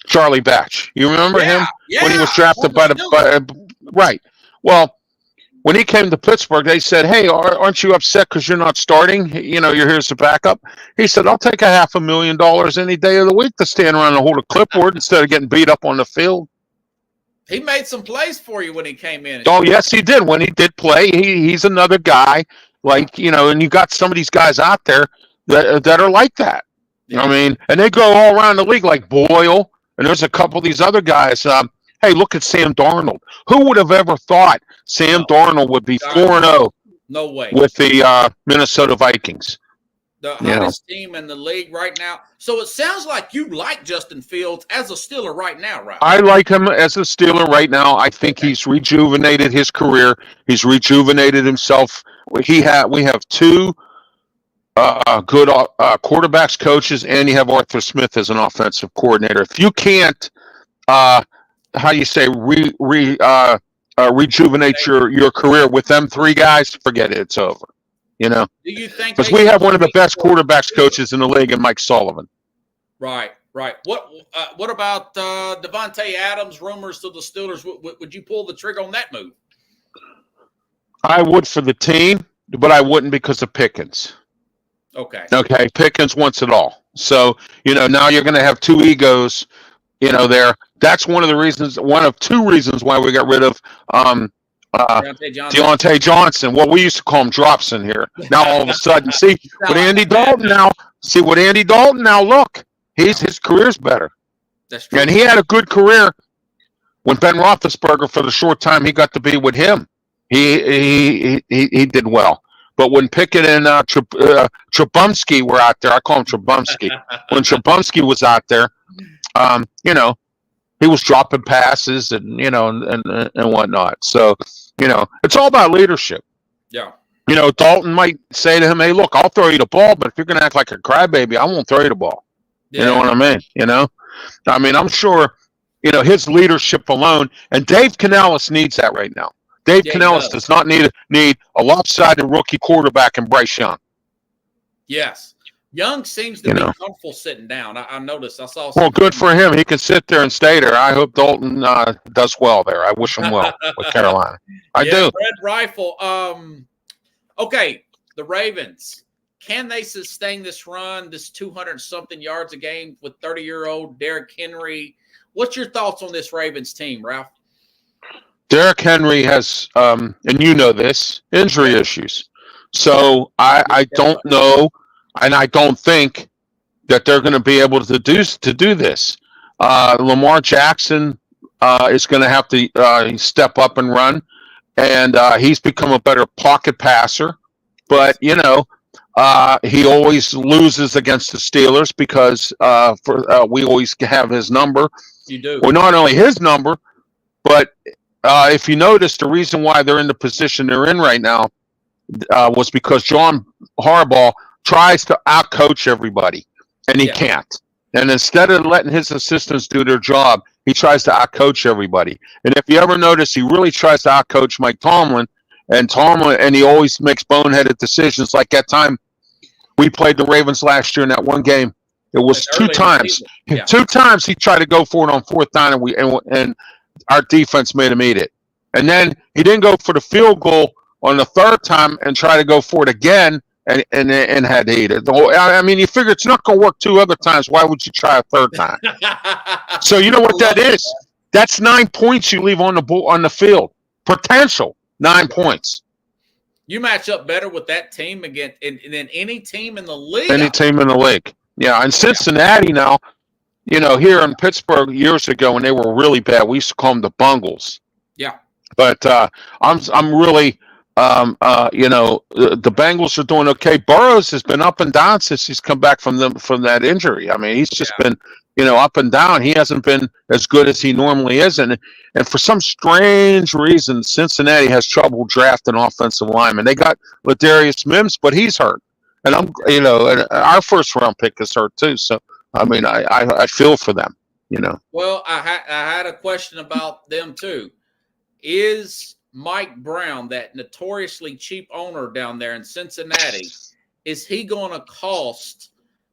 E: Charlie Batch. You remember him?
C: Yeah.
E: When he was drafted by right. Well, when he came to Pittsburgh, they said, hey, aren't you upset because you're not starting? You know, you're here as a backup. He said, I'll take $500,000 any day of the week to stand around and hold a clipboard instead of getting beat up on the field.
C: He made some plays for you when he came in.
E: Oh, yes, he did. When he did play, he's another guy. Like, you know, and you got some of these guys out there that are like that. You know what I mean? And they go all around the league like Boyle. And there's a couple of these other guys. Hey, look at Sam Darnold. Who would have ever thought Sam Darnold would be 4-0?
C: No way.
E: With the Minnesota Vikings.
C: The hottest team in the league right now. So it sounds like you like Justin Fields as a Steeler right now, right?
E: I like him as a Steeler right now. I think he's rejuvenated his career. He's rejuvenated himself. We have 2 good quarterbacks coaches, and you have Arthur Smith as an offensive coordinator. If you can't, rejuvenate your career with them 3 guys, forget it. It's over. You know,
C: do you think
E: because we have one of the best quarterbacks coaches in the league, in Mike Sullivan.
C: Right. What about Devontae Adams? Rumors to the Steelers. Would you pull the trigger on that move?
E: I would for the team, but I wouldn't because of Pickens.
C: Okay.
E: Pickens wants it all. So, you know, now you're going to have 2 egos there. That's one of two reasons why we got rid of Deontay Johnson. Well, we used to call him Dropson here. Now all of a sudden, see what Andy Dalton now. Look, his career's better.
C: That's true.
E: And he had a good career when Ben Roethlisberger, for the short time he got to be with him, he did well. But when Pickett and Trubumsky were out there, I call him Trubumsky. When Trubumsky was out there, he was dropping passes and whatnot. So, it's all about leadership.
C: Yeah.
E: Dalton might say to him, "Hey, look, I'll throw you the ball, but if you're going to act like a crybaby, I won't throw you the ball." Yeah. You know what I mean? I'm sure, his leadership alone, and Dave Canales needs that right now. Dave Canales does not need a lopsided rookie quarterback in Bryce Young.
C: Yes. Young seems to be comfortable sitting down. I noticed. I saw.
E: Well, good for him. He can sit there and stay there. I hope Dalton does well there. I wish him well with Carolina. I do.
C: Red Rifle. Okay, the Ravens. Can they sustain this run, this 200-something yards a game with 30-year-old Derrick Henry? What's your thoughts on this Ravens team, Ralph?
E: Derrick Henry has, and this, injury issues. So I don't know, and I don't think that they're going to be able to do this. Lamar Jackson is going to have to step up and run, and he's become a better pocket passer. But, he always loses against the Steelers because we always have his number.
C: You do.
E: Well, not only his number, but if you notice, the reason why they're in the position they're in right now was because John Harbaugh tries to outcoach everybody, and he can't. And instead of letting his assistants do their job, he tries to outcoach everybody. And if you ever notice, he really tries to outcoach Mike Tomlin, and he always makes boneheaded decisions. Like that time we played the Ravens last year in that one game, it was two times. Yeah. 2 times he tried to go for it on 4th down, and our defense made him eat it. And then he didn't go for the field goal on the 3rd time and try to go for it again and had to eat it. I mean, you figure it's not going to work 2 other times. Why would you try a 3rd time? So you know what that is? That's 9 points you leave on the field. Potential 9 points.
C: You match up better with that team than any team in the league.
E: Any team in the league. Yeah, and Cincinnati now, here in Pittsburgh years ago when they were really bad, we used to call them the Bungles.
C: Yeah.
E: But I'm really, the Bengals are doing okay. Burrows has been up and down since he's come back from that injury. I mean, he's just been, up and down. He hasn't been as good as he normally is, and for some strange reason, Cincinnati has trouble drafting offensive linemen. They got Ladarius Mims, but he's hurt, and and our 1st round pick is hurt too. So I mean, I feel for them.
C: Well, I had a question about them too. Is Mike Brown, that notoriously cheap owner down there in Cincinnati, is he going to cost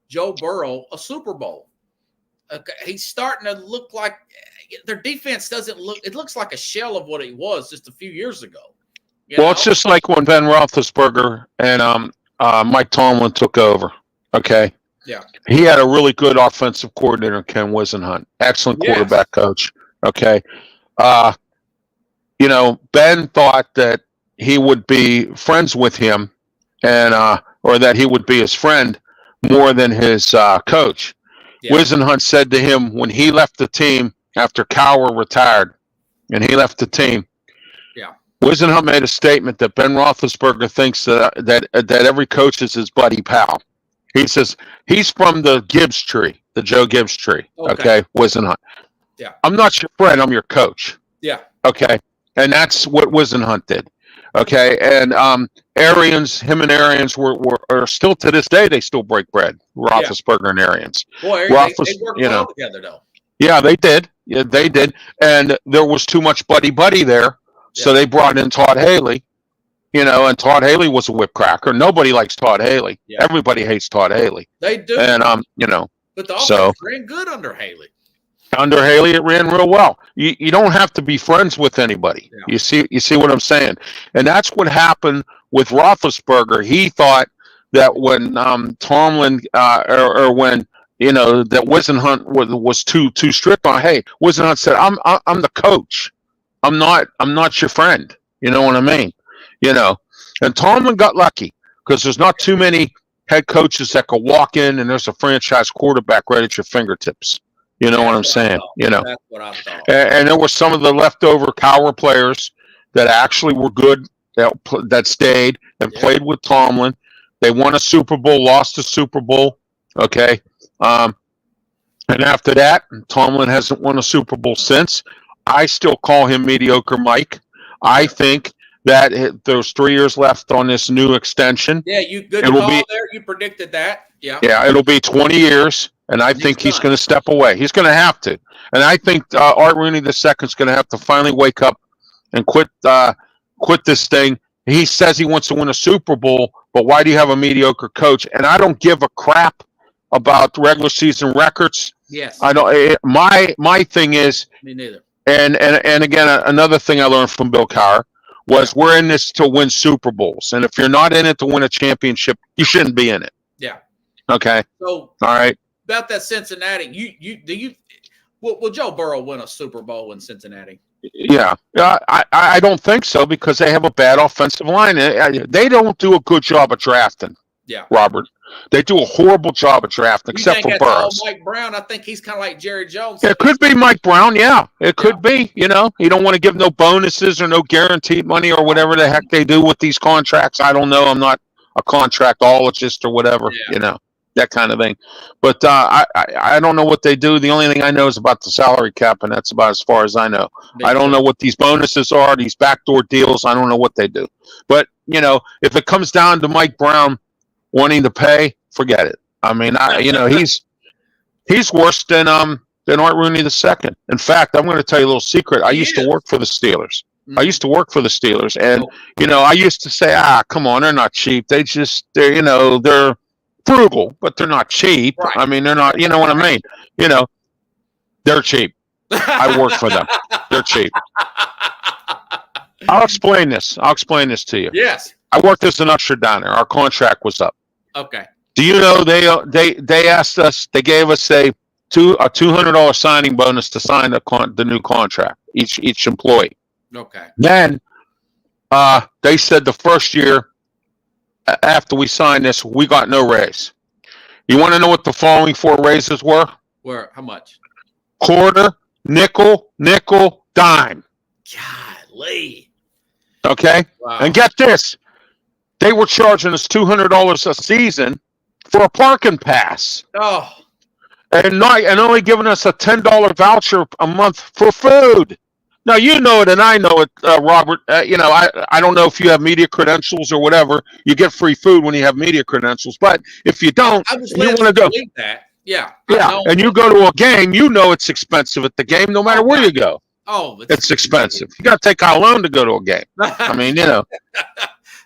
C: Joe Burrow a Super Bowl? Okay, he's starting to look like their defense it looks like a shell of what it was just a few years ago.
E: It's just like when Ben Roethlisberger and Mike Tomlin took over. Okay.
C: Yeah.
E: He had a really good offensive coordinator, Ken Wisenhunt. Excellent quarterback coach. Okay. Ben thought that he would be friends with him and or that he would be his friend more than his coach. Yeah. Wisenhunt said to him when he left the team after Cowher retired and he left the team, Wisenhunt made a statement that Ben Roethlisberger thinks that every coach is his buddy pal. He says he's from the Gibbs tree, the Joe Gibbs tree. Okay, Wisenhunt.
C: Yeah.
E: I'm not your friend. I'm your coach.
C: Yeah.
E: Okay. And that's what Wisenhunt did. Okay. And Arians, him and Arians are still to this day, they still break bread. Roethlisberger and Arians.
C: Boy, they worked well together though.
E: Yeah, they did. Yeah, they did. And there was too much buddy there. Yeah. So they brought in Todd Haley. And Todd Haley was a whip cracker. Nobody likes Todd Haley. Yeah. Everybody hates Todd Haley.
C: They do.
E: And
C: but the offense ran good under Haley.
E: Under Haley, it ran real well. You don't have to be friends with anybody. Yeah. You see what I'm saying? And that's what happened with Roethlisberger. He thought that when Tomlin or when that Wisenhunt was too strict on. Hey, Wisenhunt said, I'm the coach. I'm not your friend. You know what I mean? And Tomlin got lucky because there's not too many head coaches that could walk in and there's a franchise quarterback right at your fingertips. You know what I'm saying?
C: That's what I thought.
E: And there were some of the leftover Cowher players that actually were good that stayed and played with Tomlin. They won a Super Bowl, lost a Super Bowl. Okay. And after that, Tomlin hasn't won a Super Bowl since. I still call him mediocre Mike. I think that there's 3 years left on this new extension.
C: Yeah, you good call there. You predicted that. Yeah. Yeah,
E: it'll be 20 years, and I think he's going to step away. He's going to have to. And I think Art Rooney II is going to have to finally wake up and quit this thing. He says he wants to win a Super Bowl, but why do you have a mediocre coach? And I don't give a crap about regular season records.
C: Yes.
E: I don't. My thing is.
C: Me neither.
E: And again, another thing I learned from Bill Cowher was we're in this to win Super Bowls, and if you're not in it to win a championship, you shouldn't be in it.
C: Yeah.
E: Okay.
C: So.
E: All right.
C: About that Cincinnati, will Joe Burrow win a Super Bowl in Cincinnati?
E: Yeah. I don't think so because they have a bad offensive line. They don't do a good job of drafting.
C: Yeah.
E: Robert. They do a horrible job of drafting, except for Burrows.
C: Mike Brown, I think he's kind of like Jerry Jones.
E: It could be Mike Brown, yeah. It could be, You don't want to give no bonuses or no guaranteed money or whatever the heck they do with these contracts. I don't know. I'm not a contractologist or whatever, that kind of thing. But I don't know what they do. The only thing I know is about the salary cap, and that's about as far as I know. I don't know what these bonuses are, these backdoor deals. I don't know what they do. But, if it comes down to Mike Brown wanting to pay, forget it. I mean, he's worse than Art Rooney II. In fact, I'm going to tell you a little secret. I used to work for the Steelers. Mm-hmm. I used to work for the Steelers, and I used to say, come on, they're not cheap. They're frugal, but they're not cheap. Right. I mean, they're not. You know what I mean? They're cheap. I work for them. They're cheap. I'll explain this to you.
C: Yes.
E: I worked as an usher down there. Our contract was up.
C: Okay.
E: Do you know they asked us? They gave us a $200 signing bonus to sign the new contract. Each employee.
C: Okay.
E: Then, they said the first year after we signed this, we got no raise. You want to know what the following 4 raises were?
C: How much?
E: Quarter, nickel, dime.
C: Golly.
E: Okay.
C: Wow.
E: And get this. They were charging us $200 a season for a parking pass.
C: Oh.
E: And only giving us a $10 voucher a month for food. Now, you know it and I know it, Robert. I don't know if you have media credentials or whatever. You get free food when you have media credentials. But if you don't, you want to go.
C: That. Yeah.
E: Yeah. And you go to a game, it's expensive at the game no matter where you go.
C: Oh,
E: it's expensive. You got to take out a loan to go to a game. I mean,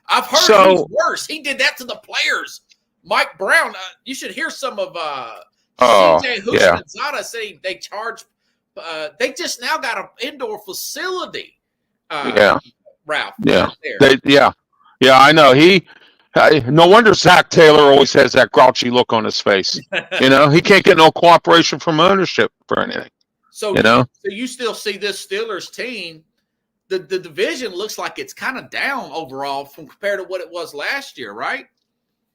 C: I've heard he's worse. He did that to the players. Mike Brown, you should hear some of CJ Houshmandzadeh saying they charge. They just now got an indoor facility. Ralph.
E: Yeah.
C: There.
E: Yeah. I know. No wonder Zach Taylor always has that grouchy look on his face. He can't get no cooperation from ownership for anything.
C: So you still see this Steelers team. The division looks like it's kind of down overall compared to what it was last year, right?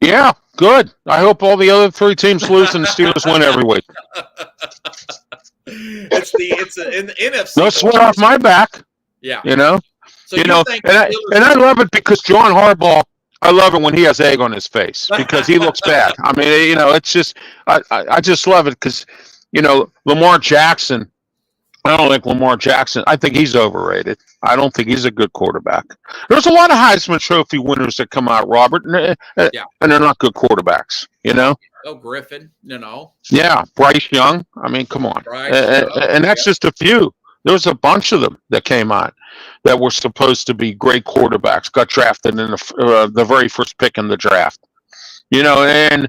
E: Yeah, good. I hope all the other 3 teams lose and the Steelers win every week.
C: It's in the NFC.
E: No sweat off my back.
C: Yeah.
E: So and I love it because John Harbaugh. I love it when he has egg on his face because he looks bad. I mean, it's just I just love it because Lamar Jackson. I don't like Lamar Jackson. I think he's overrated. I don't think he's a good quarterback. There's a lot of Heisman Trophy winners that come out, Robert, and they're not good quarterbacks.
C: Oh, Griffin,
E: Yeah, Bryce Young. I mean, come on. And that's just a few. There was a bunch of them that came on that were supposed to be great quarterbacks, got drafted in the very first pick in the draft. I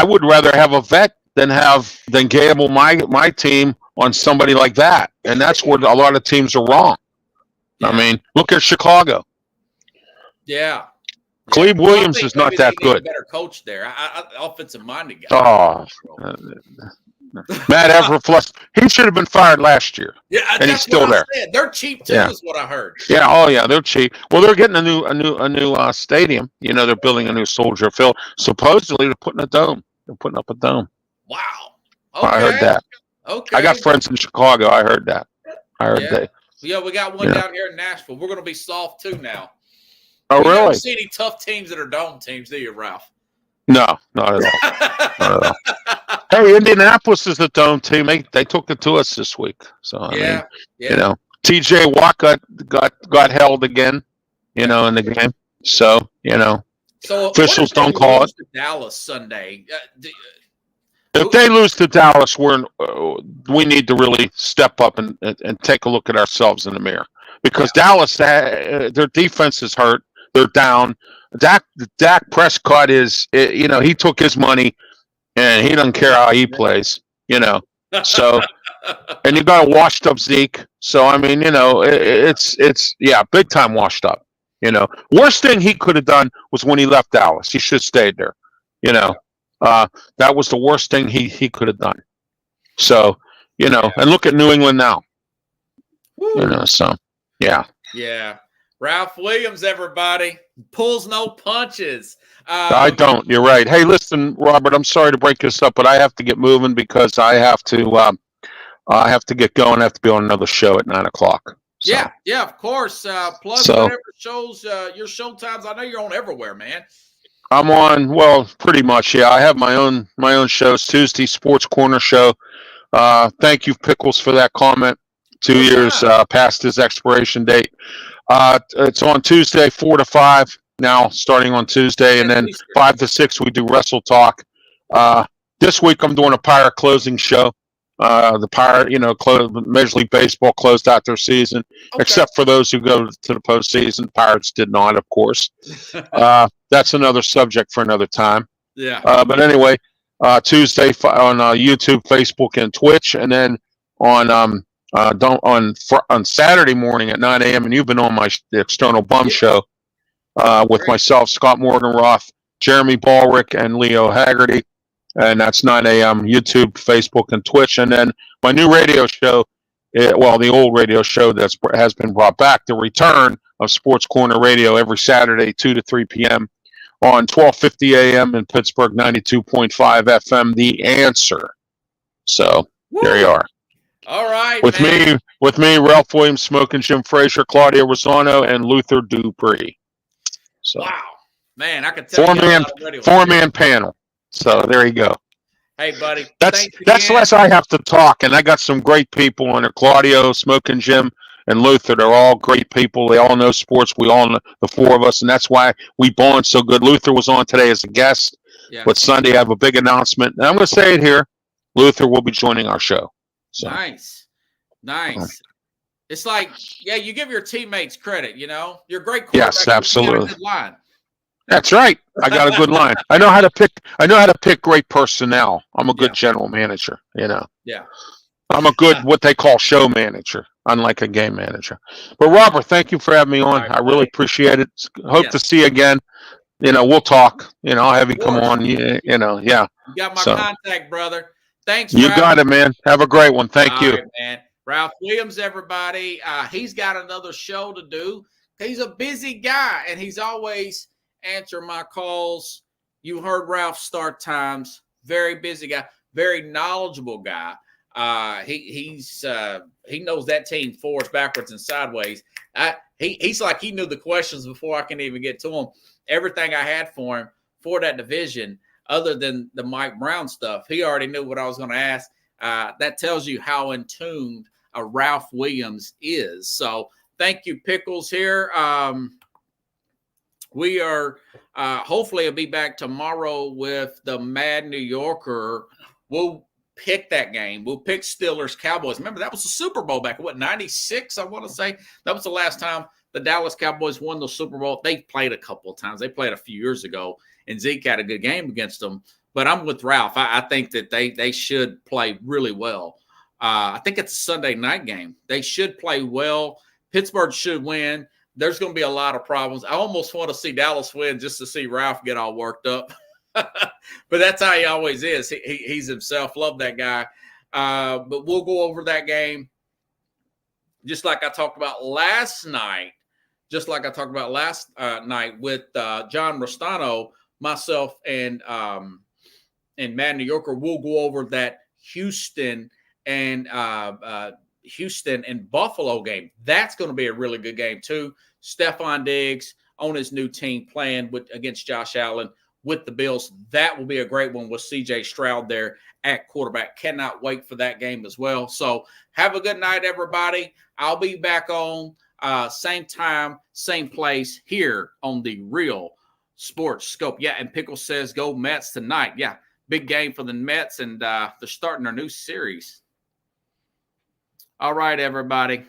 E: would rather have a vet than gamble my team on somebody like that. And that's where a lot of teams are wrong. Yeah. I mean, look at Chicago.
C: Yeah.
E: Glebe
C: Well, I
E: Williams
C: think
E: is not
C: maybe
E: that
C: they need a
E: good.
C: better coach there. Offensive minded guy.
E: Oh, Matt Everfluss, he should have been fired last year,
C: Yeah,
E: and he's
C: that's
E: still
C: what I
E: there.
C: said. They're cheap too,
E: Yeah.
C: is what I heard.
E: Yeah, oh yeah, they're cheap. Well, they're getting a new stadium. You know, they're building a new Soldier Field. Supposedly, they're putting a dome. They're putting up a dome.
C: Wow.
E: I heard
C: Okay.
E: that.
C: Okay.
E: I got friends in Chicago. I heard that. I heard
C: Yeah.
E: that.
C: Yeah, we got one
E: Yeah.
C: down here in Nashville. We're going to be soft too now.
E: Oh,
C: You never
E: really?
C: see any tough teams that are dome teams, do you, Ralph?
E: No, not at all. Not at all. Hey, Indianapolis is a dome team. They took it to us this week. So I mean, you know, T.J. Watt got held again. You know, in the game. So you know,
C: So
E: officials don't call it.
C: Dallas Sunday.
E: If they lose to Dallas, we need to really step up and take a look at ourselves in the mirror because Dallas, their defense is hurt. They're down. Dak Prescott is, you know, he took his money and he doesn't care how he plays, you know. So, and you got a washed up Zeke. So, I mean, you know, it's big time washed up. You know, worst thing he could have done was when he left Dallas. He should have stayed there. You know, that was the worst thing he could have done. So, you know, and look at New England now. You know, so yeah.
C: Yeah. Ralph Williams, everybody, pulls no punches.
E: I don't. You're right. Hey, listen, Robert. I'm sorry to break this up, but I have to get moving because I have to get going. I have to be on another show at 9:00. So.
C: Yeah, of course. Plus, whatever shows your show times. I know you're on everywhere, man.
E: I'm on. Well, pretty much. Yeah, I have my own shows. Tuesday Sports Corner show. Thank you, Pickles, for that comment. 2 years past his expiration date. It's on Tuesday, 4 to 5 now, starting on Tuesday, and then 5 to 6 we do Wrestle Talk. This week I'm doing a Pirate closing show. The Pirate, you know, Major League Baseball closed out their season, except for those who go to the postseason. Pirates did not, of course. That's another subject for another time.
C: Yeah.
E: But anyway, Tuesday on YouTube, Facebook, and Twitch, and then on Saturday morning at 9 a.m. and you've been on my External Bum show with myself, Scott Morganroth, Jeremy Ballrick, and Leo Haggerty, and that's 9 a.m. YouTube, Facebook, and Twitch. And then my new radio show, the old radio show that has been brought back, the return of Sports Corner Radio every Saturday, 2 to 3 p.m. on 1250 a.m. in Pittsburgh, 92.5 FM, The Answer. So there you are.
C: All right,
E: with me, Ralph Williams, Smoking Jim Frazier, Claudia Rosano, and Luther Dupree. So, wow,
C: man, I can tell
E: four-man panel. So there you go.
C: Hey, buddy,
E: that's less I have to talk, and I got some great people on there. Claudio, Smoking Jim, and Luther. They're all great people. They all know sports. We all know, the four of us, and that's why we bond so good. Luther was on today as a guest, but Sunday I have a big announcement, and I'm going to say it here. Luther will be joining our show. So.
C: Nice. It's like, you give your teammates credit. You know, you're a great quarterback.
E: Yes, absolutely.
C: You got a good line.
E: That's right. I got a good line. I know how to pick great personnel. I'm a good general manager. You know.
C: Yeah.
E: I'm a good what they call show manager, unlike a game manager. But Robert, thank you for having me on. I really appreciate it. Hope to see you again. You know, we'll talk. You know, I'll have you come on. You know, yeah.
C: You got my contact, brother. Thanks,
E: you got it, man. Have a great one. Thank you.
C: Right, man. Ralph Williams, everybody. He's got another show to do. He's a busy guy, and he's always answering my calls. You heard Ralph's start times. Very busy guy. Very knowledgeable guy. He knows that team forwards, backwards, and sideways. He's like he knew the questions before I can even get to him. Everything I had for him for that division, other than the Mike Brown stuff, he already knew what I was going to ask. That tells you how in tune Ralph Williams is. So thank you, Pickles here. We are hopefully I'll be back tomorrow with the Mad New Yorker. We'll pick that game. We'll pick Steelers Cowboys. Remember, that was the Super Bowl back in 96, I want to say. That was the last time the Dallas Cowboys won the Super Bowl. They played a couple of times. They played a few years ago, and Zeke had a good game against them. But I'm with Ralph. I think that they should play really well. I think it's a Sunday night game. They should play well. Pittsburgh should win. there's going to be a lot of problems. I almost want to see Dallas win just to see Ralph get all worked up. But that's how he always is. He's himself. Love that guy. But we'll go over that game just like I talked about last night. Just like I talked about last night with John Rostano, myself, and Matt New Yorker. We'll go over that Houston and Buffalo game. That's going to be a really good game too. Stephon Diggs on his new team playing against Josh Allen with the Bills. That will be a great one with CJ Stroud there at quarterback. Cannot wait for that game as well. So have a good night, everybody. I'll be back on same time, same place here on the Real Sports Scope. Yeah, and Pickle says go Mets tonight. Yeah, big game for the Mets, and they're starting their new series. All right, everybody.